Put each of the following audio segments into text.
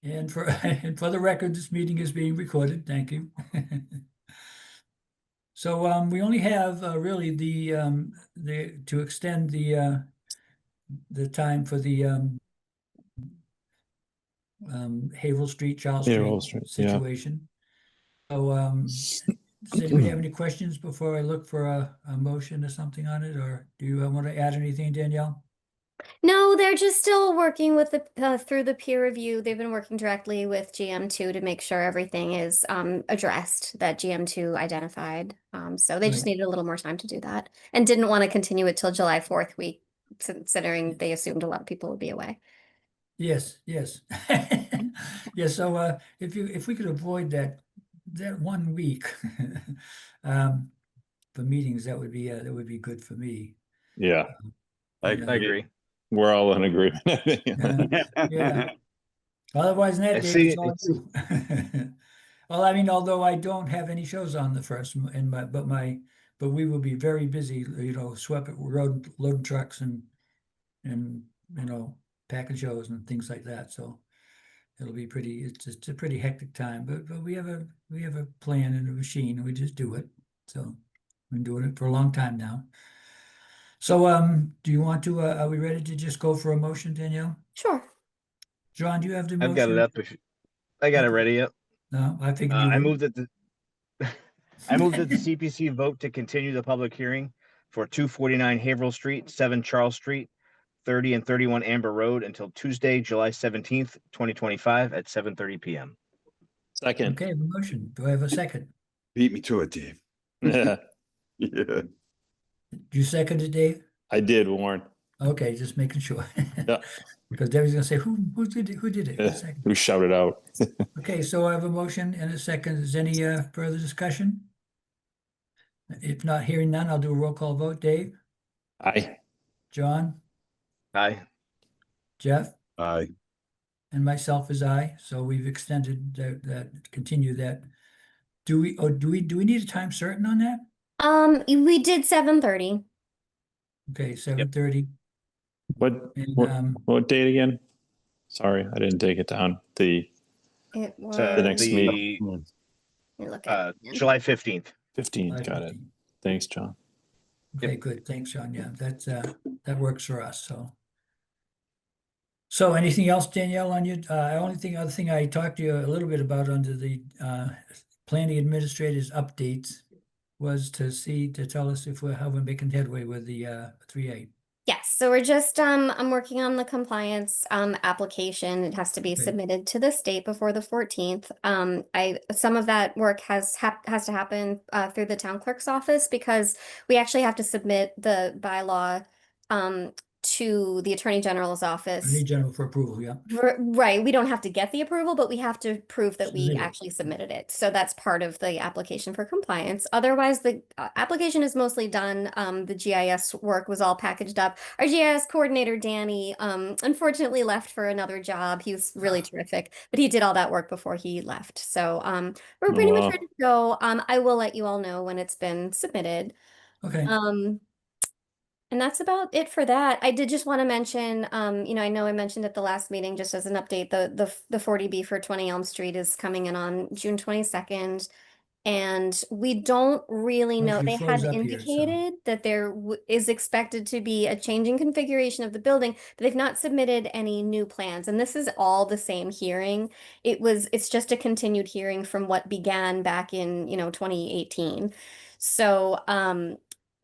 And for and for the record, this meeting is being recorded. Thank you. So we only have really the to extend the time for the Haverhill Street, Charles Haverhill Street Street, yeah. situation. So does anybody have any questions before I look for a motion or something on it, or do you want to add anything, Danielle? No, they're just still working with the through the peer review. They've been working directly with GM2 to make sure everything is addressed that GM2 identified. So they just Right. needed a little more time to do that and didn't want to continue it till July 4th week, considering they assumed a lot of people would be away. Yes, yes. Yeah, so if we could avoid that 1 week for meetings, that would be good for me. Yeah, I And, agree. we're all in agreement. yeah. Otherwise, than I that, Dave, see it's all you. Well, I mean, although I don't have any shows on the first, but we will be very busy, swept loading trucks and packing shows and things like that. So it'll be it's a pretty hectic time, but we have a plan and a machine, and we just do it. So we've been doing it for a long time now. So do you want to are we ready to just go for a motion, Danielle? Sure. John, do you have the motion? I've got it up. I got it ready up. No, I think you I would. moved that I moved that the CPC vote to continue the public hearing for 249 Haverhill Street, 7 Charles Street, 30 and 31 Amber Road until Tuesday, July 17th, 2025 at 7:30 p.m. Second. Okay, the motion. Do I have a second? Beat me to it, Dave. Yeah, Yeah. You second it, Dave? I did, Warren. Okay, just making sure. Yeah. Because Debbie's gonna say, who did it? Who did it? Who seconded Who shouted out? it? Okay, so I have a motion and a second. Is any further discussion? If not, hearing none, I'll do a roll call vote. Dave, Aye. John, Aye. Jeff, Aye. and myself is aye. So we've extended continue that. Do we need a time certain on that? We did 7:30. Okay, 7:30. What, And what date again? Sorry, I didn't take it down. It was The next meeting. let me look at it. July 15th. 15th, got it. 5:15. Thanks, John. Okay, good. Thanks, John. Yeah, that works for us. So anything else, Danielle, on your, other thing I talked to you a little bit about under the planning administrator's updates was to tell us how we're making headway with the 3A. Yes, so we're just I'm working on the compliance application. It has to be Okay. submitted to the state before the 14th. Some of that work has to happen through the town clerk's office because we actually have to submit the bylaw to the Attorney General's office. Attorney General for approval, yeah. Right, we don't have to get the approval, but we have to prove that we Submit it. actually submitted it. So that's part of the application for compliance. Otherwise, the application is mostly done. The GIS work was all packaged up. Our GIS coordinator, Danny, unfortunately left for another job. He was really terrific, but he did all that work before he left. So we're pretty much Wow. ready to go. I will let you all know when it's been submitted. Okay. And that's about it for that. I did just want to mention, I know I mentioned at the last meeting, just as an update, the 40B for 20 Elm Street is coming in on June 22nd. And we don't really know, Okay, they froze had up here, so- indicated that there is expected to be a changing configuration of the building, but they've not submitted any new plans. And this is all the same hearing. It's just a continued hearing from what began back in, 2018. So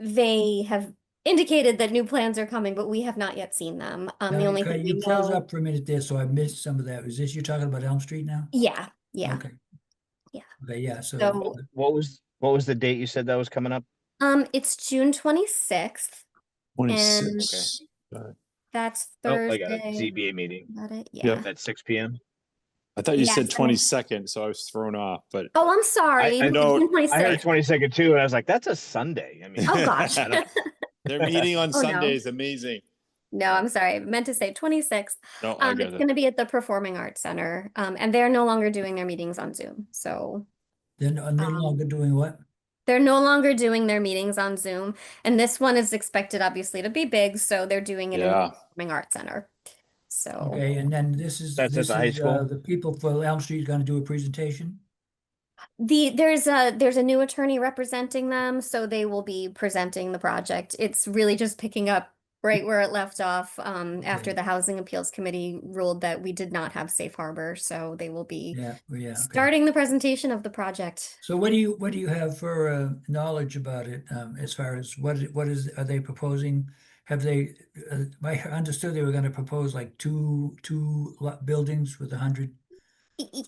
they have indicated that new plans are coming, but we have not yet seen them. The Now, only okay, thing you we froze know, up for a minute there, so I missed some of that. Is this you're talking about Elm Street now? yeah. Okay. Yeah. Okay, yeah, so So What was the date you said that was coming up? it's June 26th. 26. That's Oh, I got Thursday. it. ZBA meeting Got it? Yeah. Yeah. at 6 p.m. I thought you said Yes, 22nd, so I was thrown off, but Oh, I'm sorry. I know- June I heard 26th. 22nd too, and I was like, that's a Sunday. I mean, Oh gosh. I don't- their meeting on Oh, no. Sunday is amazing. No, I'm sorry. I meant to say 26th. No, I It's got it. going to be at the Performing Arts Center. And they're no longer doing their meetings on Zoom. So then are no longer doing what? they're no longer doing their meetings on Zoom. And this one is expected obviously to be big, so they're doing it in Yeah. the Performing Arts Center. So Okay, and then this That's at the high school? the people for Elm Street gonna do a presentation? there's a new attorney representing them, so they will be presenting the project. It's really just picking up right where it left off, after Okay. the Housing Appeals Committee ruled that we did not have safe harbor, so they will be Yeah, yeah, okay. starting the presentation of the project. So what do you have for knowledge about it, as far as are they proposing? Have they, I understood they were gonna propose like two buildings with 100.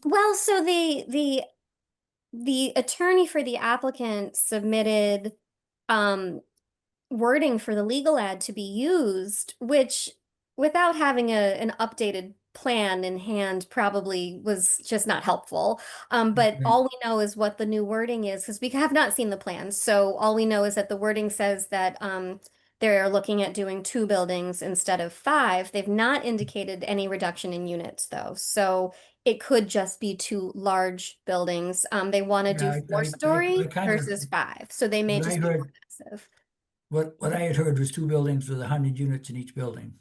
Well, so the attorney for the applicant submitted wording for the legal ad to be used, which without having an updated plan in hand probably was just not helpful. But Okay. all we know is what the new wording is because we have not seen the plans. So all we know is that the wording says that they're looking at doing 2 buildings instead of 5. They've not indicated any reduction in units though. So it could just be 2 large buildings. They want to Yeah, do 4-story kind of, versus 5. So they may what I just be heard- more massive. what I had heard was 2 buildings with 100 units in each building.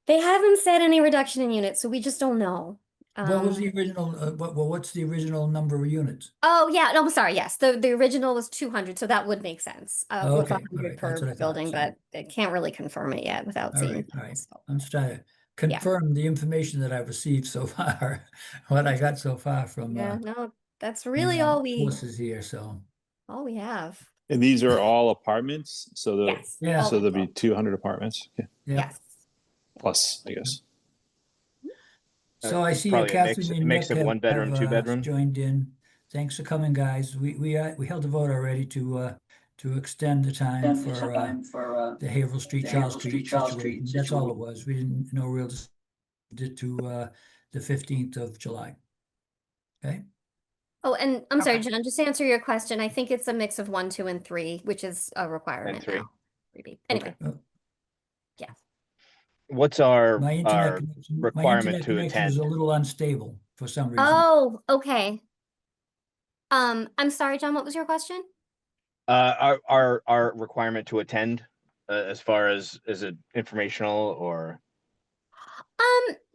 They haven't said any reduction in units, so we just don't know. What was the original, what's the original number of units? Oh yeah, no, I'm sorry. Yes, the original was 200, so that would make sense. With Okay, all 100 right, that's per what I thought, building, so- but I can't really confirm it yet without All seeing. right, all right. plans, so. I'm just trying to confirm the information that I've received so far, what I got so far from Yeah, no, that's from, really all we sources here, so. have. And these are all apartments, so the Yes. Yeah. all so there'll of be them. 200 apartments. Okay. Yeah. Yes. Plus, I guess. So I see Probably a mix- Catherine a and mix Nick of 1 bedroom, 2 bedroom. joined in. Thanks for coming, guys. We held a vote already to extend the time for the Haverhill Street, Charles Street situation. That's all it was. We didn't know real did to the 15th of July. Okay, Oh, and I'm sorry, Okay. John, just to answer your question, I think it's a mix of 1, 2, and 3, which is a requirement 3. now. Maybe. Anyway, Oh. yeah. What's our my internet our connection, requirement to connection is attend? a little unstable for some reason. Oh, okay. I'm sorry, John, what was your question? Our requirement to attend, as far as is it informational or?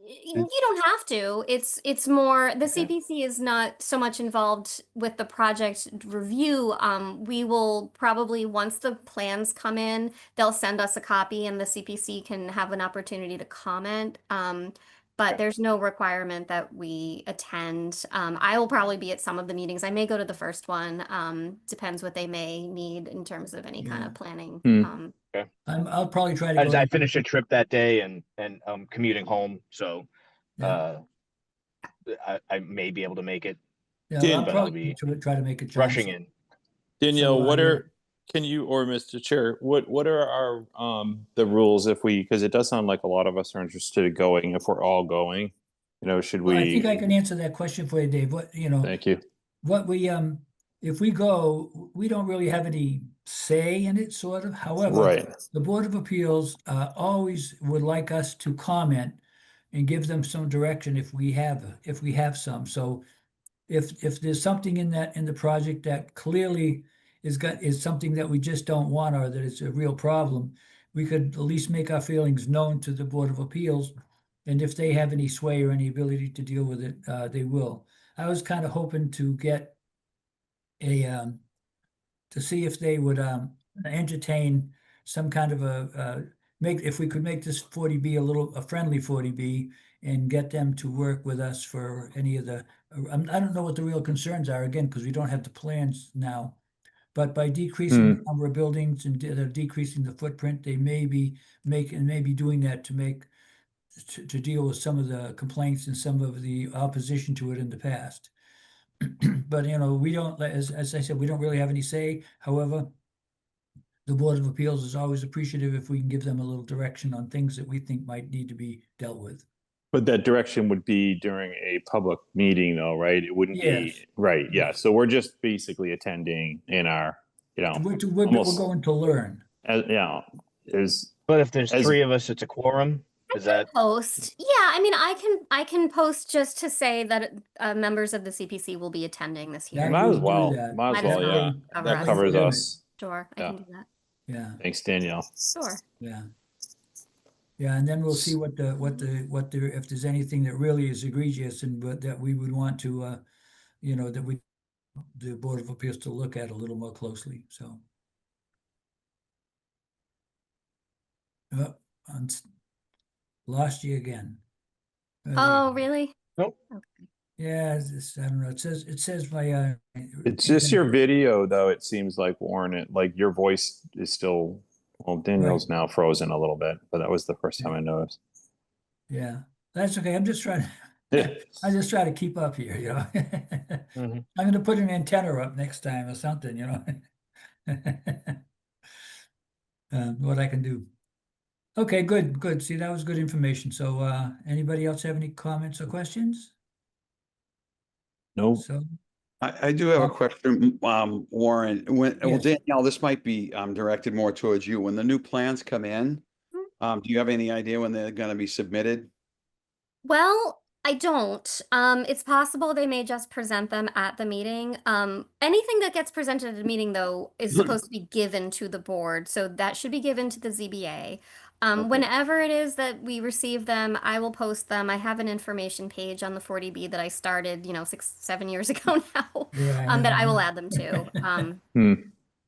You don't have to. It's more the Okay. CPC is not so much involved with the project review. We will probably once the plans come in, they'll send us a copy and the CPC can have an opportunity to comment. But there's no requirement that we attend. I will probably be at some of the meetings. I may go to the first one. Depends what they may need in terms of any kind Yeah. of planning. Hmm. I'll probably try to go. I finished a trip that day and I'm commuting home, so Yeah. I may be able to make it. Yeah, Dan- I'll but I'll probably be try to make it. rushing in. Danielle, So, what yeah. can you or Mr. Chair, what are our the rules if we, because it does sound like a lot of us are interested in going, if we're all going, should Well, I think we? I can answer that question for you, Dave. Thank you. What we, if we go, we don't really have any say in it, sort of. However, Right. the Board of Appeals always would like us to comment and give them some direction if we have some. So if there's something in the project that clearly is something that we just don't want or that it's a real problem, we could at least make our feelings known to the Board of Appeals. And if they have any sway or any ability to deal with it, they will. I was kind of hoping to get to see if they would entertain some kind of if we could make this 40B a friendly 40B and get them to work with us for any of the, I don't know what the real concerns are, again, because we don't have the plans now. But by decreasing the number of buildings and decreasing the footprint, they may be doing that to deal with some of the complaints and some of the opposition to it in the past. But, we don't, as I said, we don't really have any say. However, the Board of Appeals is always appreciative if we can give them a little direction on things that we think might need to be dealt with. But that direction would be during a public meeting though, right? It wouldn't Yes. be, right, yeah. Yes. So we're just basically attending in our, We're almost- going to learn. is, But if there's As- 3 of us, it's a quorum. Is that Post. Yeah, I mean, I can post just to say that members of the CPC will be attending this Yeah, hearing. might will as do well, that. might as Might as well, well yeah. cover That us. covers Yeah. us. Sure, I Yeah. can do that. Yeah. Thanks, Danielle. Sure. Yeah. Yeah, and then we'll see what if there's anything that really is egregious and but that we would want to, that the Board of Appeals to look at a little more closely, so. Oh, I'm lost you again. There you Oh, go. really? Nope. Yeah, I don't know, it says my, It's just your video, though. It seems like Warren, like your voice is still. Well, Danielle's now frozen a little bit, but that was the first time I noticed. Yeah, that's okay, I'm just trying, Yeah. I just try to keep up here, Mhm. I'm gonna put an antenna up next time or something, what I can do. Okay, good. See, that was good information. So, anybody else have any comments or questions? Nope. So, I do have a question, Warren. Well, Yes. Danielle, this might be directed more towards you. When the new plans come in, do you have any idea when they're going to be submitted? Well, I don't. It's possible they may just present them at the meeting. Anything that gets presented at a meeting, though, is supposed to be given to the board, so that should be given to the ZBA. Okay. Whenever it is that we receive them, I will post them. I have an information page on the 40B that I started, 6, 7 years ago now, Yeah. that I will add them to. Hmm.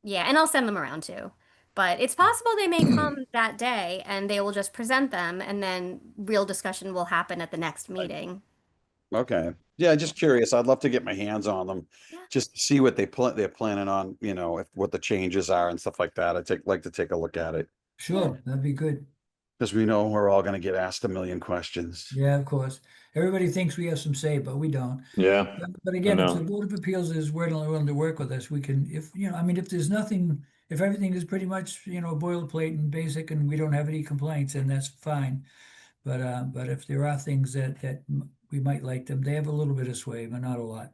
Yeah, and I'll send them around too. But it's possible they may come that day and they will just present them and then real discussion will happen at the next meeting. Okay. Yeah, just curious. I'd love to get my hands on them, Yeah. just to see what they're planning on, if what the changes are and stuff like that. Like to take a look at it, Sure, that'd be good. because we know we're all going to get asked a million questions. Yeah, of course. Everybody thinks we have some say, but we don't. Yeah. But I again, if the know. Board of Appeals is willing to work with us, we can, if there's nothing, if everything is pretty much, boilerplate and basic and we don't have any complaints, then that's fine. But if there are things that we might like them, they have a little bit of sway, but not a lot.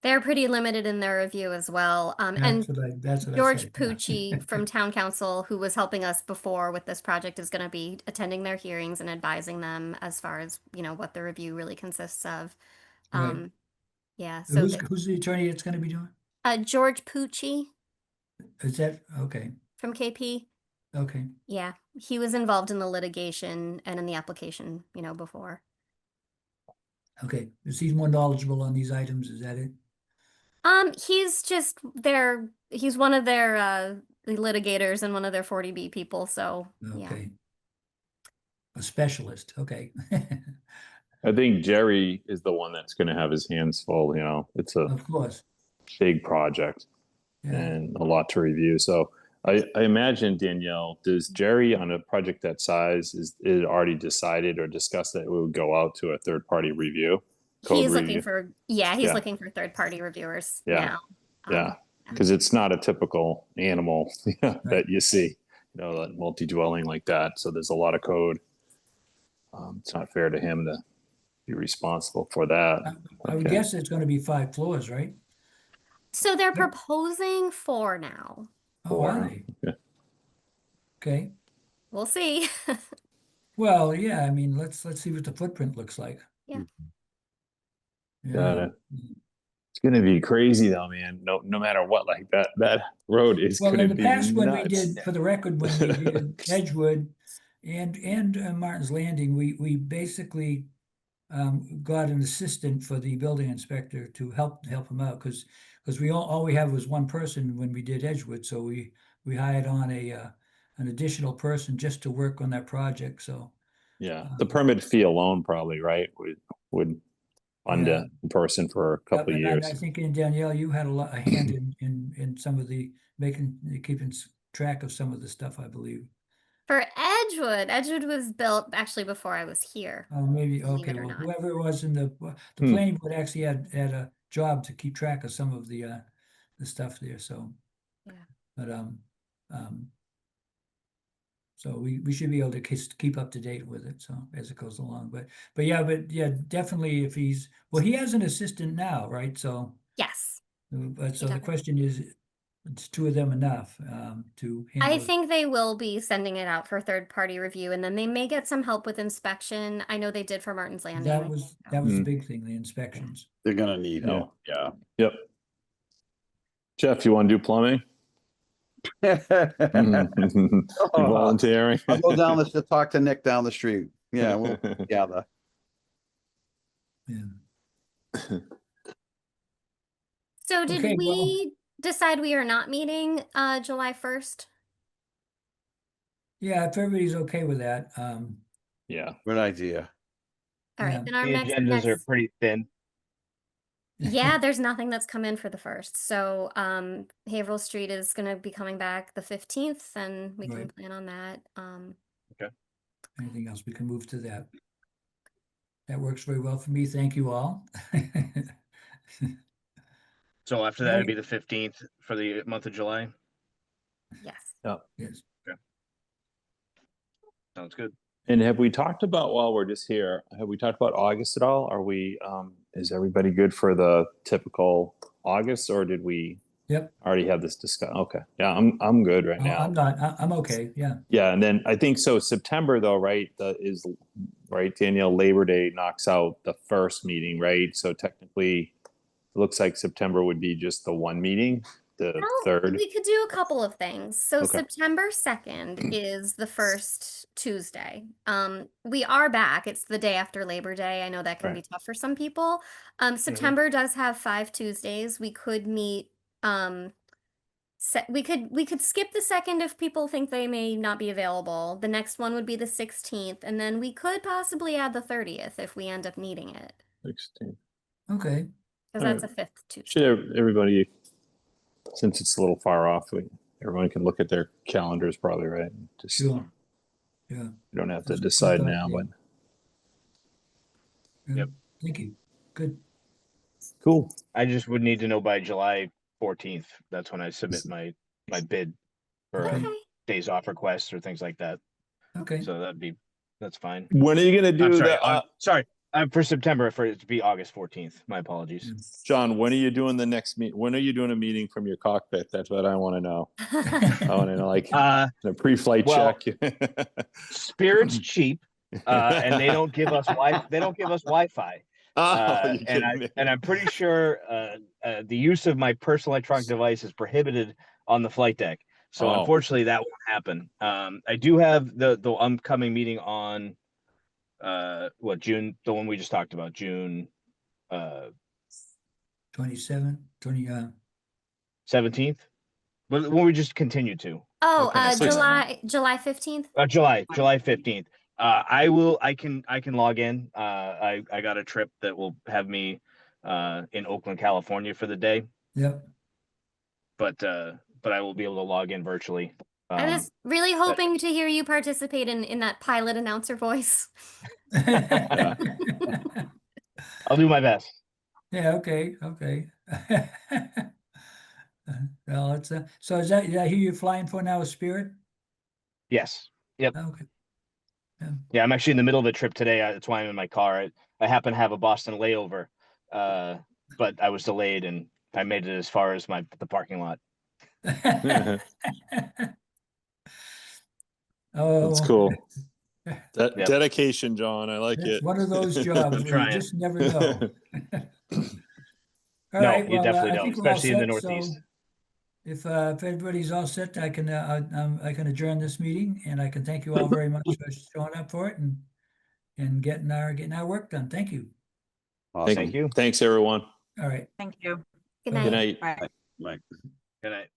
They're pretty limited in their review as well. And That's what I George said. Yeah. Pucci from Town Council, who was helping us before with this project, is going to be attending their hearings and advising them as far as, what the review really consists of. Right. Yeah, so Who's the attorney that's gonna be doing? George Pucci Is that, okay, from KP. okay. Yeah, he was involved in the litigation and in the application, before. Okay, is he more knowledgeable on these items? Is that it? He's one of their litigators and one of their 40B people, so yeah. Okay. A specialist, okay. I think Jerry is the one that's going to have his hands full. It's a Of course, big project yeah. and a lot to review. So I imagine, Danielle, does Jerry on a project that size, is it already decided or discussed that it would go out to a third party review? He's review? looking for, he's looking for third-party reviewers Yeah. now. Yeah, because it's not a typical animal that you see, that multi-dwelling like that. So there's a lot of code. It's not fair to him to be responsible for that. I would Okay. guess it's gonna be 5 floors, right? So they're proposing 4 now. Oh, are 4. they? Yeah. Okay, We'll see. well, yeah, I mean, let's see what the footprint looks like. Yeah. Got Yeah. it. It's gonna be crazy though, man. No matter what, like that road is Well, gonna in the be past, when we nuts. did, for the record, when we did Edgewood and Martin's Landing, we basically got an assistant for the building inspector to help him out, because all we had was one person when we did Edgewood, so we hired on an additional person just to work on that project, so. Yeah, the permit fee alone probably, right, would fund Yeah. a person for a couple of And years. I think, in Danielle, you had a hand in some of the keeping track of some of the stuff, I believe. For Edgewood was built actually before I was here. Oh, maybe, Believe okay, it or well, not. whoever it was in the Hmm. planning board actually had a job to keep track of some of the stuff there, so. Yeah. But, so we should be able to keep up to date with it, so, as it goes along, but yeah, definitely if he has an assistant now, right, so. Yes. But so He the does. question is, it's 2 of them enough, to I handle? think they will be sending it out for third-party review, and then they may get some help with inspection. I know they did for Martin's Landing. That was the Hmm. big thing, the inspections. They're going to need Yeah. help. Yeah. Yep. Jeff, you want to do plumbing? You volunteering? I'll go down to talk to Nick down the street. Yeah, we'll gather. Yeah. So did Okay, well- we decide we are not meeting July 1st? Yeah, if everybody's okay with that, Yeah. Good idea. All right, Yeah. then our The next, agendas are pretty thin. yeah, there's nothing that's come in for the 1st. So Haverhill Street is gonna be coming back the 15th, and we can Right. plan on that. Anything else, we can move to that. That works very well for me. Thank you all. So after that, it'd be Right. the 15th for the month of July. Yes. Yes. Sounds good. And have we talked about, while we're just here, have we talked about August at all? Are we, is everybody good for the typical August, or did we Yep. already have this discussion? Okay. Yeah, I'm good right Oh, now. I'm not, I'm okay. Yeah. Yeah, and then I think so September though, right, right, Danielle, Labor Day knocks out the first meeting, right? So technically, it looks like September would be just the one meeting, the Well, third. we could do a couple of things. So Okay. September 2nd is the first Tuesday. We are back. It's the day after Labor Day. I know that can be Right. tough for some people. September does have 5 Tuesdays. We could meet we could skip the 2nd if people think they may not be available. The next one would be the 16th, and then we could possibly add the 30th if we end up needing it, 16. Okay. because that's a 5th Tuesday. Should everybody, since it's a little far off, everyone can look at their calendars probably, right? Just, Sure. Yeah. you don't have to That's a good decide thought, now, yeah. but Yeah. Yep. Thank you. Good. cool. I just would need to know by July 14th. That's when I submit my bid for Okay. Okay. days off requests or things like that. Okay. So that's fine. When are you gonna do I'm sorry. the, Sorry. For September, for it to be August 14th. My apologies. John, when are you doing the next when are you doing a meeting from your cockpit? That's what I want to know. I want to know, like, a pre-flight well, check. Spirit's cheap, and they don't give us Wi-Fi. Oh, you And kidding me? I'm pretty sure the use of my personal electronic device is prohibited on the flight deck. So Oh. unfortunately, that won't happen. I do have the upcoming meeting on June, the one we just talked about, June 27, 20, 17th. But when we just continue to Oh, Okay. July 15th. July 15th. I can log in. I got a trip that will have me in Oakland, California for the day, yep. but I will be able to log in virtually. I was really hoping to hear you participate in that pilot announcer voice. Yeah, I'll do my best. okay, okay. Well, it's, so is that, I hear you're flying for now, Spirit? Yes. Yep. Okay. Yeah, I'm actually in the middle of a trip today. That's why I'm in my car. I happen to have a Boston layover, but I was delayed and I made it as far as the parking lot. Oh. That's cool. Yep. Dedication, John. I like It's it. one of those jobs I'm where you trying. just never know. All No, right, you well, definitely I don't, think we're all especially in the set, so Northeast. if everybody's all set, I can adjourn this meeting, and I can thank you all very much for showing up for it and getting our work done. Thank you. Awesome. Thank you. Thanks, everyone. All right. Thank you. Good Okay. night. Good night. Bye. Right. Good night.